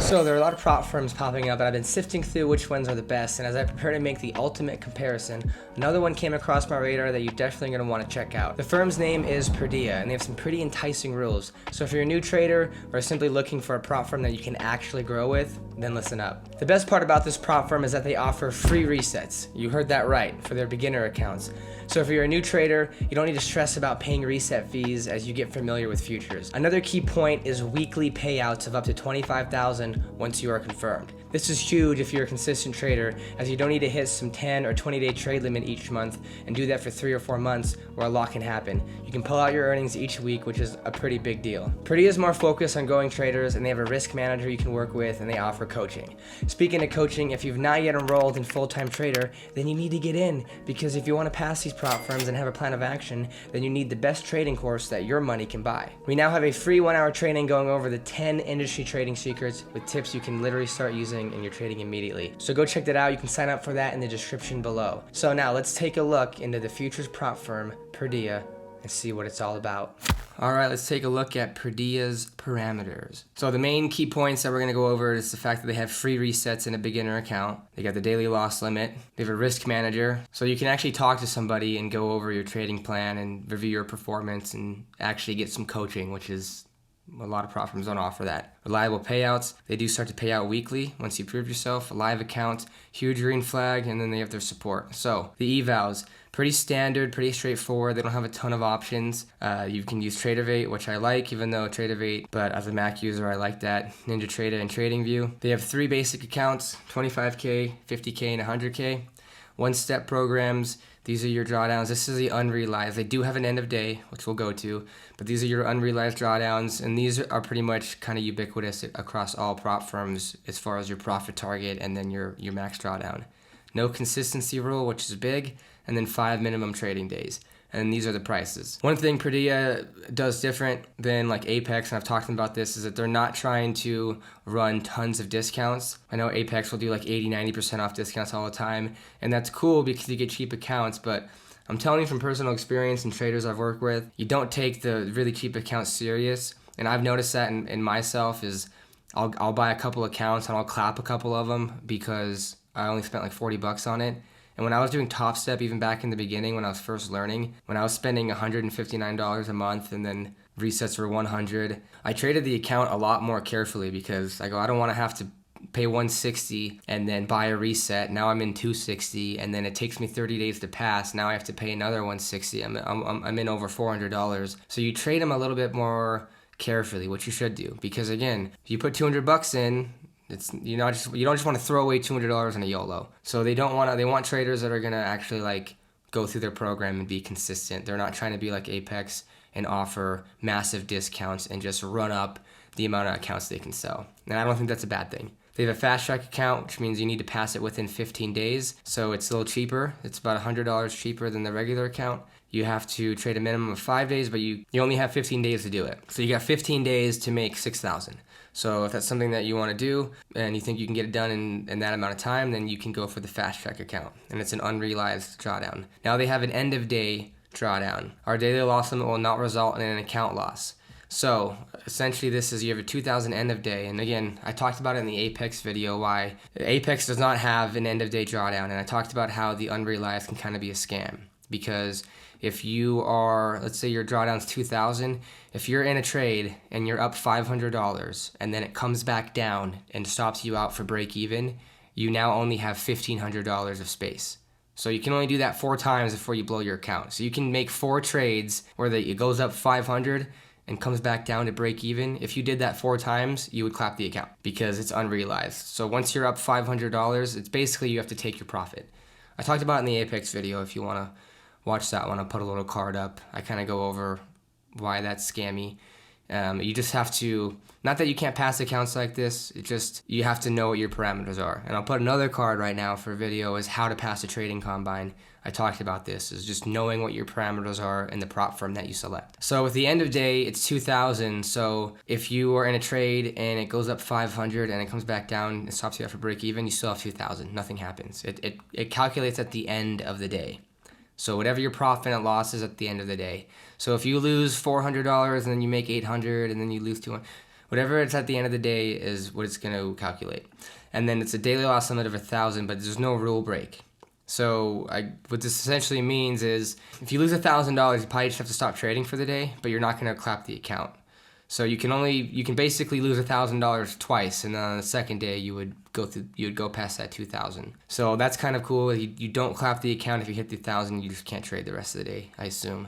So there are a lot of prop firms popping up, and I've been sifting through which ones are the best, and as I prepare to make the ultimate comparison, another one came across my radar that you're definitely going to want to check out. The firm's name is Purdia, and they have some pretty enticing rules. So if you're a new trader or simply looking for a prop firm that you can actually grow with, then listen up. The best part about this prop firm is that they offer free resets. You heard that right, for their beginner accounts. So if you're a new trader, you don't need to stress about paying reset fees as you get familiar with futures. Another key point is weekly payouts of up to $25,000 once you are confirmed. This is huge if you're a consistent trader, as you don't need to hit some 10 or 20-day trade limit each month and do that for 3 or 4 months where a lot can happen. You can pull out your earnings each week, which is a pretty big deal. Purdia is more focused on growing traders, and they have a risk manager you can work with, and they offer coaching. Speaking of coaching, if you've not yet enrolled in Full-Time Trader, then you need to get in, because if you want to pass these prop firms and have a plan of action, then you need the best trading course that your money can buy. We now have a free 1-hour training going over the 10 industry trading secrets with tips you can literally start using in your trading immediately. So go check that out. You can sign up for that in the description below. So now let's take a look into the futures prop firm Purdia and see what it's all about. All right, let's take a look at Purdia's parameters. So the main key points that we're going to go over is the fact that they have free resets in a beginner account. They got the daily loss limit. They have a risk manager, so you can actually talk to somebody and go over your trading plan and review your performance and actually get some coaching, which is a lot of prop firms don't offer that. Reliable payouts. They do start to pay out weekly once you prove yourself. A live account, huge green flag, and then they have their support. So the evals, pretty standard, pretty straightforward. They don't have a ton of options. You can use TradeOvate, which I like, even though TradeOvate, but as a Mac user, I like that. NinjaTrader and TradingView. They have 3 basic accounts, 25K, 50K, and 100K. One-step programs. These are your drawdowns. This is the unrealized. They do have an end of day, which we'll go to, but these are your unrealized drawdowns, and these are pretty much kind of ubiquitous across all prop firms as far as your profit target and then your max drawdown. No consistency rule, which is big, and then 5 minimum trading days. And these are the prices. One thing Purdia does different than like Apex, and I've talked about this, is that they're not trying to run tons of discounts. I know Apex will do like 80-90% off discounts all the time, and that's cool because you get cheap accounts, but I'm telling you from personal experience and traders I've worked with, you don't take the really cheap accounts serious. And I've noticed that in myself is I'll buy a couple accounts and I'll clap a couple of them because I only spent like $40 on it. And when I was doing Top Step, even back in the beginning when I was first learning, when I was spending $159 a month and then resets were $100, I traded the account a lot more carefully because I don't want to have to pay $160 and then buy a reset. Now I'm in $260, and then it takes me 30 days to pass. Now I have to pay another $160. I'm in over $400. So you trade them a little bit more carefully, which you should do, because again, if you put $200 in, you don't just want to throw away $200 on a YOLO. So they want traders that are gonna actually like go through their program and be consistent. They're not trying to be like Apex and offer massive discounts and just run up the amount of accounts they can sell. And I don't think that's a bad thing. They have a fast track account, which means you need to pass it within 15 days. So it's a little cheaper. It's about $100 cheaper than the regular account. You have to trade a minimum of 5 days, but you only have 15 days to do it. So you got 15 days to make $6,000. So if that's something that you want to do and you think you can get it done in that amount of time, then you can go for the fast track account. And it's an unrealized drawdown. Now they have an end of day drawdown. Our daily loss limit will not result in an account loss. So essentially this is, you have a 2,000 end of day. And again, I talked about it in the Apex video, why Apex does not have an end of day drawdown. And I talked about how the unrealized can kind of be a scam, because if you are, let's say your drawdown's 2,000, if you're in a trade and you're up $500 and then it comes back down and stops you out for break even, you now only have $1,500 of space. So you can only do that 4 times before you blow your account. So you can make 4 trades where it goes up 500 and comes back down to break even. If you did that 4 times, you would clap the account because it's unrealized. So once you're up $500, it's basically you have to take your profit. I talked about it in the Apex video. If you want to watch that one, I'll put a little card up. I kind of go over why that's scammy. You just have to, not that you can't pass accounts like this, it just, you have to know what your parameters are. And I'll put another card right now for a video is how to pass a trading combine. I talked about this, is just knowing what your parameters are in the prop firm that you select. So with the end of day, it's 2,000. So if you are in a trade and it goes up 500 and it comes back down and stops you after break even, you still have 2,000. Nothing happens. It calculates at the end of the day. So whatever your profit and loss is at the end of the day. So if you lose $400 and then you make $800 and then you lose $200, Whatever it's at the end of the day is what it's going to calculate. And then it's a daily loss limit of 1,000, but there's no rule break. So what this essentially means is if you lose $1,000, you probably just have to stop trading for the day, but you're not going to clap the account. So you can basically lose $1,000 twice, and then on the second day you would go past that 2,000. So that's kind of cool. You don't clap the account if you hit the 1,000. You just can't trade the rest of the day, I assume.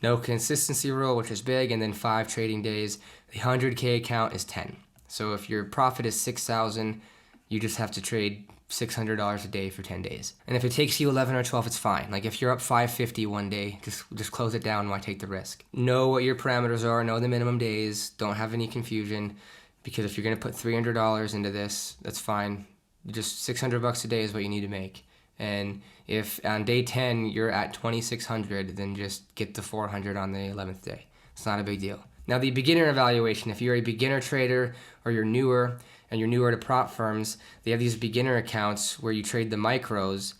No consistency rule, which is big, and then 5 trading days. The 100K account is 10. So if your profit is 6,000, you just have to trade $600 a day for 10 days. And if it takes you 11 or 12, it's fine. Like if you're up 550 one day, just close it down. Why take the risk? Know what your parameters are, know the minimum days, don't have any confusion, because if you're going to put $300 into this, that's fine. Just $600 a day is what you need to make. And if on day 10 you're at 2,600, then just get the 400 on the 11th day. It's not a big deal. Now the beginner evaluation, if you're a beginner trader or you're newer to prop firms, they have these beginner accounts where you trade the micros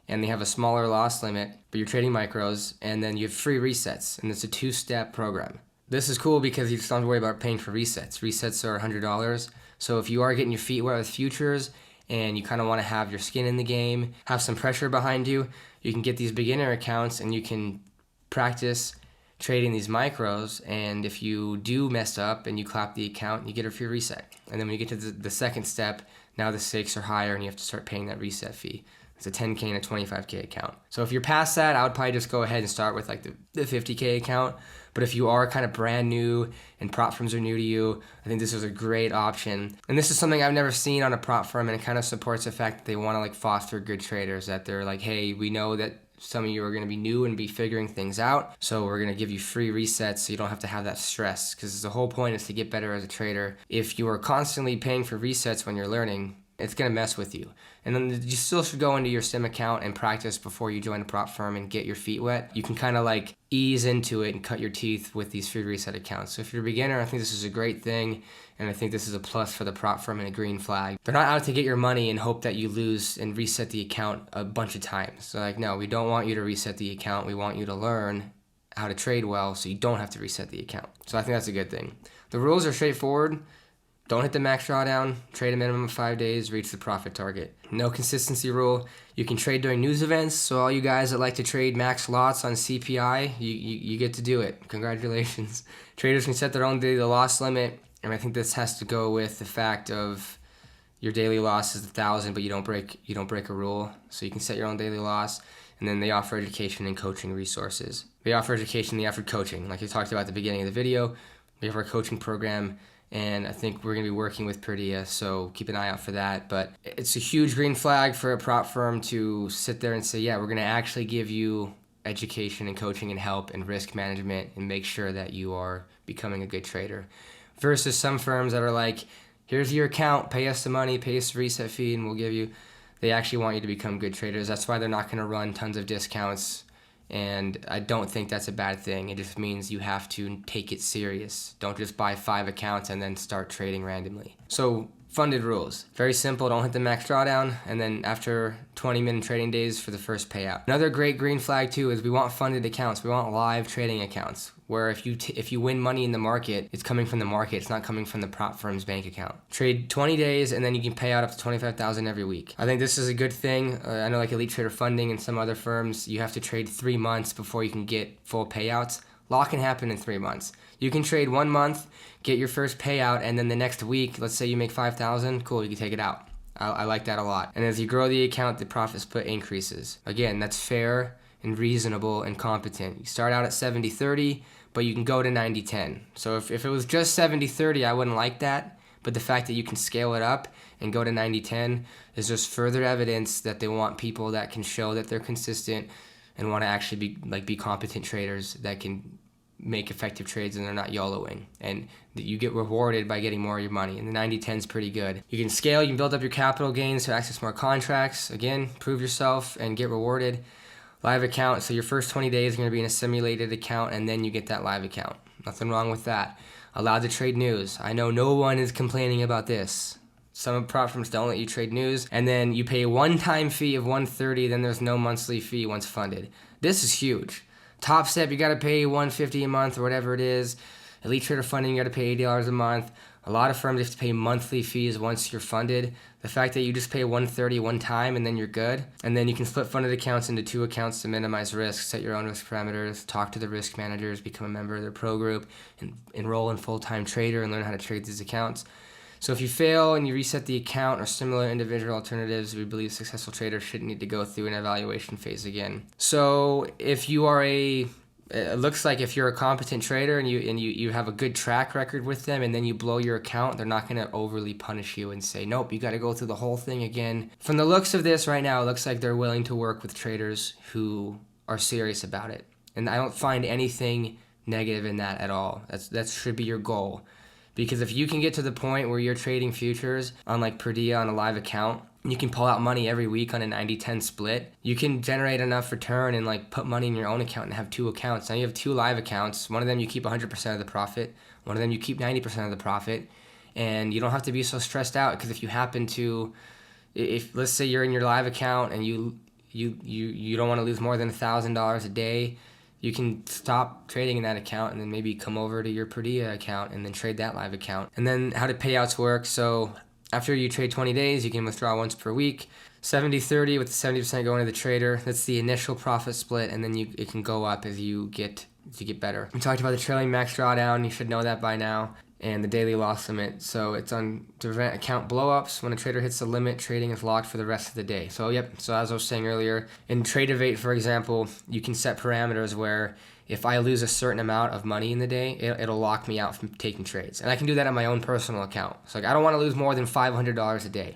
and they have a smaller loss limit, but you're trading micros, and then you have free resets, and it's a 2-step program. This is cool because you just don't have to worry about paying for resets. Resets are $100. So if you are getting your feet wet with futures and you kind of want to have your skin in the game, have some pressure behind you, you can get these beginner accounts and you can practice trading these micros, and if you do mess up and you clap the account, you get a free reset. And then when you get to the second step, now the stakes are higher and you have to start paying that reset fee. It's a 10K and a 25K account. So if you're past that, I would probably just go ahead and start with like the 50K account. But if you are kind of brand new and prop firms are new to you, I think this is a great option. And this is something I've never seen on a prop firm, and it kind of supports the fact that they want to like foster good traders, that they're like, hey, we know that some of you are going to be new and be figuring things out, so we're going to give you free resets so you don't have to have that stress, because the whole point is to get better as a trader. If you are constantly paying for resets when you're learning, it's going to mess with you. And then you still should go into your sim account and practice before you join a prop firm and get your feet wet. You can kind of like ease into it and cut your teeth with these free reset accounts. So if you're a beginner, I think this is a great thing, and I think this is a plus for the prop firm and a green flag. They're not out to get your money and hope that you lose and reset the account a bunch of times. So like, no, we don't want you to reset the account. We want you to learn how to trade well so you don't have to reset the account. So I think that's a good thing. The rules are straightforward. Don't hit the max drawdown, trade a minimum of 5 days, reach the profit target. No consistency rule. You can trade during news events, so all you guys that like to trade max lots on CPI, you get to do it. Congratulations. Traders can set their own daily loss limit, and I think this has to go with the fact of your daily loss is 1,000, but you don't break a rule, so you can set your own daily loss. And then they offer education and coaching resources. They offer education, they offer coaching. Like I talked about at the beginning of the video, we have our coaching program, and I think we're going to be working with Purdia, so keep an eye out for that. But it's a huge green flag for a prop firm to sit there and say, yeah, we're going to actually give you education and coaching and help and risk management and make sure that you are becoming a good trader. Versus some firms that are like, here's your account, pay us the money, pay us the reset fee, and we'll give you. They actually want you to become good traders. That's why they're not going to run tons of discounts. And I don't think that's a bad thing. It just means you have to take it serious. Don't just buy 5 accounts and then start trading randomly. So funded rules. Very simple. Don't hit the max drawdown. And then after 20-minute trading days for the first payout. Another great green flag too is we want funded accounts. We want live trading accounts where if you win money in the market, it's coming from the market. It's not coming from the prop firm's bank account. Trade 20 days and then you can pay out up to $25,000 every week. I think this is a good thing. I know like Elite Trader Funding and some other firms, you have to trade 3 months before you can get full payouts. Lock can happen in 3 months. You can trade 1 month, get your first payout, and then the next week, let's say you make $5,000, cool, you can take it out. I like that a lot. And as you grow the account, the profit split increases. Again, that's fair and reasonable and competent. You start out at 70-30, but you can go to 90-10. So if it was just 70-30, I wouldn't like that. But the fact that you can scale it up and go to 90-10 is just further evidence that they want people that can show that they're consistent and want to actually be competent traders that can make effective trades and they're not YOLOing. And you get rewarded by getting more of your money. And the 90-10 is pretty good. You can scale, you can build up your capital gains to access more contracts. Again, prove yourself and get rewarded. Live account, so your first 20 days are going to be in a simulated account and then you get that live account. Nothing wrong with that. Allowed to trade news. I know no one is complaining about this. Some prop firms don't let you trade news, and then you pay a one-time fee of $130, then there's no monthly fee once funded. This is huge. Top step, you got to pay $150 a month or whatever it is. Elite Trader Funding, you got to pay $80 a month. A lot of firms have to pay monthly fees once you're funded. The fact that you just pay $130 one time and then you're good, and then you can split funded accounts into 2 accounts to minimize risk, set your own risk parameters, talk to the risk managers, become a member of their pro group, and enroll in full-time trader and learn how to trade these accounts. So if you fail and you reset the account or similar individual alternatives, we believe successful traders shouldn't need to go through an evaluation phase again. So if you are it looks like if you're a competent trader and you have a good track record with them and then you blow your account, they're not going to overly punish you and say, nope, you got to go through the whole thing again. From the looks of this right now, it looks like they're willing to work with traders who are serious about it. And I don't find anything negative in that at all. That should be your goal. Because if you can get to the point where you're trading futures on like Purdia on a live account, you can pull out money every week on a 90-10 split. You can generate enough return and like put money in your own account and have 2 accounts. Now you have 2 live accounts. One of them you keep 100% of the profit. One of them you keep 90% of the profit. And you don't have to be so stressed out, because if you happen to, if let's say you're in your live account and you don't want to lose more than $1,000 a day, you can stop trading in that account and then maybe come over to your Purdia account and then trade that live account. And then how do payouts work? So after you trade 20 days, you can withdraw once per week. 70-30 with the 70% going to the trader. That's the initial profit split, and then it can go up as you get better. We talked about the trailing max drawdown. You should know that by now. And the daily loss limit. So it's on to prevent account blowups. When a trader hits the limit, trading is locked for the rest of the day. So so as I was saying earlier, in Tradeovate, for example, you can set parameters where if I lose a certain amount of money in the day, it'll lock me out from taking trades. And I can do that on my own personal account. So like I don't want to lose more than $500 a day.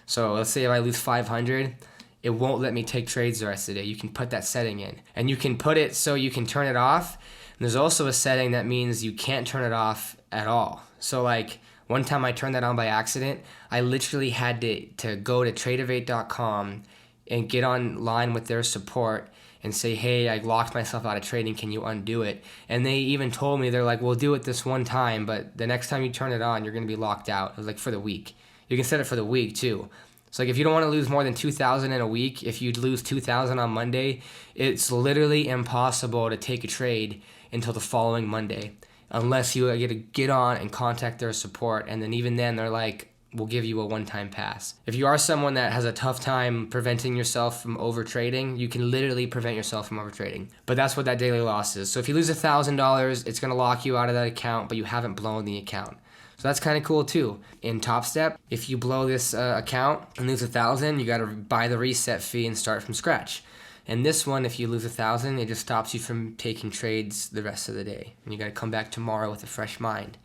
So let's say if I lose $500, it won't let me take trades the rest of the day. You can put that setting in. And you can put it so you can turn it off. And there's also a setting that means you can't turn it off at all. So like one time I turned that on by accident. I literally had to go to tradeovate.com and get online with their support and say, hey, I locked myself out of trading, can you undo it? And they even told me, they're like, we'll do it this one time, but the next time you turn it on, you're gonna be locked out. It was like for the week. You can set it for the week too. So like if you don't want to lose more than $2,000 in a week, if you lose $2,000 on Monday, it's literally impossible to take a trade until the following Monday, unless you get on and contact their support, and then even then they're like, we'll give you a one-time pass. If you are someone that has a tough time preventing yourself from overtrading, you can literally prevent yourself from overtrading. But that's what that daily loss is. So if you lose $1,000, it's gonna lock you out of that account, but you haven't blown the account. So that's kind of cool too. In Top Step, if you blow this account and lose $1,000, you gotta buy the reset fee and start from scratch. And this one, if you lose $1,000, it just stops you from taking trades the rest of the day. And you got to come back tomorrow with a fresh mind.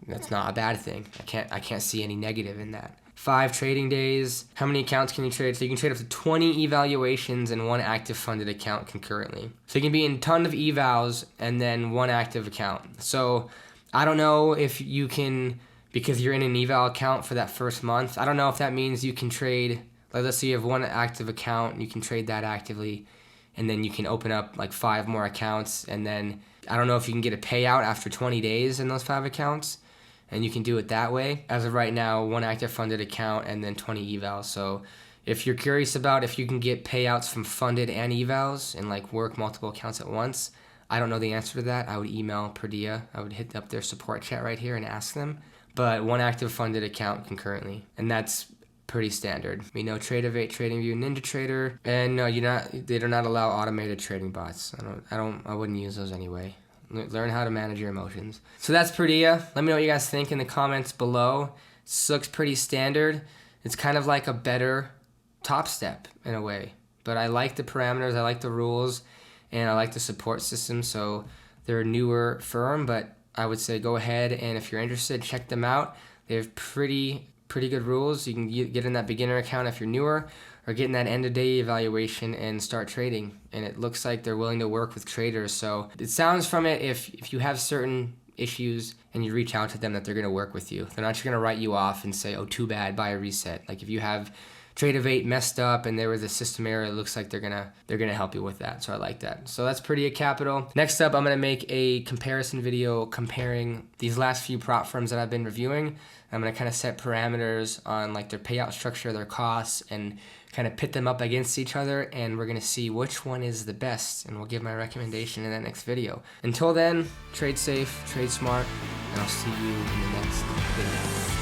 That's not a bad thing. I can't see any negative in that. 5 trading days. How many accounts can you trade? So you can trade up to 20 evaluations in 1 active funded account concurrently. So you can be in a ton of evals and then 1 active account. So I don't know if you can, because you're in an eval account for that first month, I don't know if that means you can trade. Like let's say you have 1 active account, you can trade that actively, and then you can open up like 5 more accounts, and then I don't know if you can get a payout after 20 days in those 5 accounts, and you can do it that way. As of right now, 1 active funded account and then 20 evals. So if you're curious about if you can get payouts from funded and evals and like work multiple accounts at once, I don't know the answer to that. I would email Purdia. I would hit up their support chat right here and ask them. But 1 active funded account concurrently, and that's pretty standard. We know Tradeovate, TradingView, NinjaTrader, and no, they do not allow automated trading bots. I wouldn't use those anyway. Learn how to manage your emotions. So that's Purdia. Let me know what you guys think in the comments below. This looks pretty standard. It's kind of like a better Top Step in a way, but I like the parameters, I like the rules, and I like the support system. So they're a newer firm, but I would say go ahead, and if you're interested, check them out. They have pretty good rules. You can get in that beginner account if you're newer, or get in that end of day evaluation and start trading. And it looks like they're willing to work with traders. So it sounds from it, if you have certain issues and you reach out to them, that they're going to work with you. They're not just going to write you off and say, oh, too bad, buy a reset. Like if you have Trade of 8 messed up and there was a system error, it looks like they're gonna help you with that. So I like that. So that's Purdia Capital. Next up, I'm gonna make a comparison video comparing these last few prop firms that I've been reviewing. I'm gonna kind of set parameters on like their payout structure, their costs, and kind of pit them up against each other, and we're gonna see which one is the best, and we'll give my recommendation in that next video. Until then, trade safe, trade smart, and I'll see you in the next video.